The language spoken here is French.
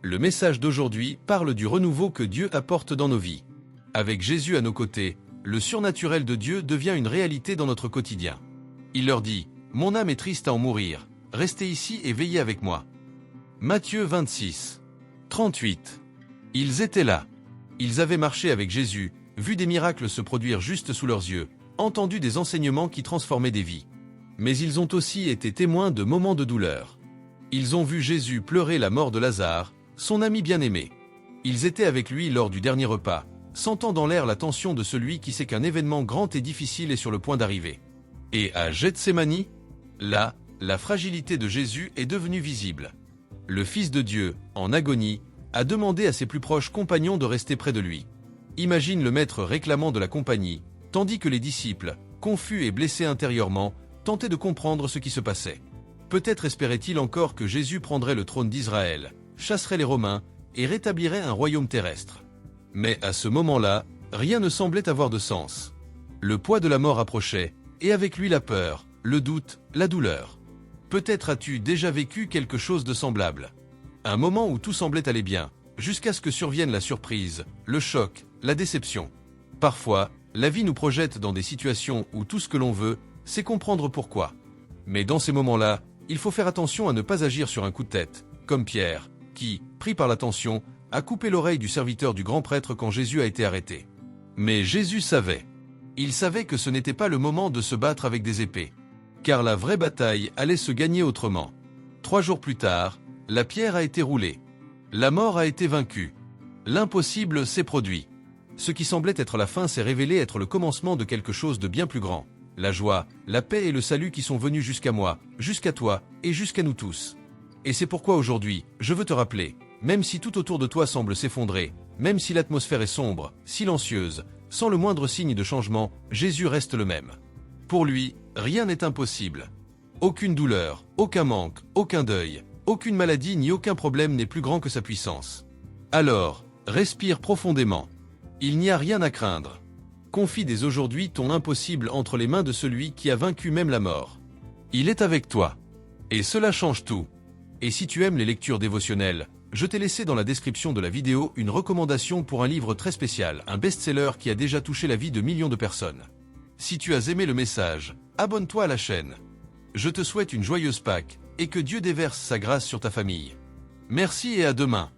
Le message d'aujourd'hui parle du renouveau que Dieu apporte dans nos vies. Avec Jésus à nos côtés, le surnaturel de Dieu devient une réalité dans notre quotidien. Il leur dit « Mon âme est triste à en mourir, restez ici et veillez avec moi. » Matthieu 26, 38. Ils étaient là. Ils avaient marché avec Jésus, vu des miracles se produire juste sous leurs yeux, entendu des enseignements qui transformaient des vies. Mais ils ont aussi été témoins de moments de douleur. Ils ont vu Jésus pleurer la mort de Lazare, son ami bien-aimé. Ils étaient avec lui lors du dernier repas, sentant dans l'air la tension de celui qui sait qu'un événement grand et difficile est sur le point d'arriver. Et à Gethsémani, là, la fragilité de Jésus est devenue visible. Le Fils de Dieu, en agonie, a demandé à ses plus proches compagnons de rester près de lui. Imagine le maître réclamant de la compagnie, tandis que les disciples, confus et blessés intérieurement, tentaient de comprendre ce qui se passait. Peut-être espérait-il encore que Jésus prendrait le trône d'Israël, chasserait les Romains et rétablirait un royaume terrestre. Mais à ce moment-là, rien ne semblait avoir de sens. Le poids de la mort approchait, et avec lui la peur, le doute, la douleur. Peut-être as-tu déjà vécu quelque chose de semblable. Un moment où tout semblait aller bien, jusqu'à ce que survienne la surprise, le choc, la déception. Parfois, la vie nous projette dans des situations où tout ce que l'on veut, c'est comprendre pourquoi. Mais dans ces moments-là, il faut faire attention à ne pas agir sur un coup de tête, comme Pierre, qui, pris par la tension, a coupé l'oreille du serviteur du grand prêtre quand Jésus a été arrêté. Mais Jésus savait. Il savait que ce n'était pas le moment de se battre avec des épées. Car la vraie bataille allait se gagner autrement. 3 jours plus tard, la pierre a été roulée. La mort a été vaincue. L'impossible s'est produit. Ce qui semblait être la fin s'est révélé être le commencement de quelque chose de bien plus grand. La joie, la paix et le salut qui sont venus jusqu'à moi, jusqu'à toi et jusqu'à nous tous. Et c'est pourquoi aujourd'hui, je veux te rappeler, même si tout autour de toi semble s'effondrer, même si l'atmosphère est sombre, silencieuse, sans le moindre signe de changement, Jésus reste le même. Pour lui, rien n'est impossible. Aucune douleur, aucun manque, aucun deuil, aucune maladie ni aucun problème n'est plus grand que sa puissance. Alors, respire profondément. Il n'y a rien à craindre. Confie dès aujourd'hui ton impossible entre les mains de celui qui a vaincu même la mort. Il est avec toi. Et cela change tout. Et si tu aimes les lectures dévotionnelles, je t'ai laissé dans la description de la vidéo une recommandation pour un livre très spécial, un best-seller qui a déjà touché la vie de millions de personnes. Si tu as aimé le message, abonne-toi à la chaîne. Je te souhaite une joyeuse Pâques et que Dieu déverse sa grâce sur ta famille. Merci et à demain.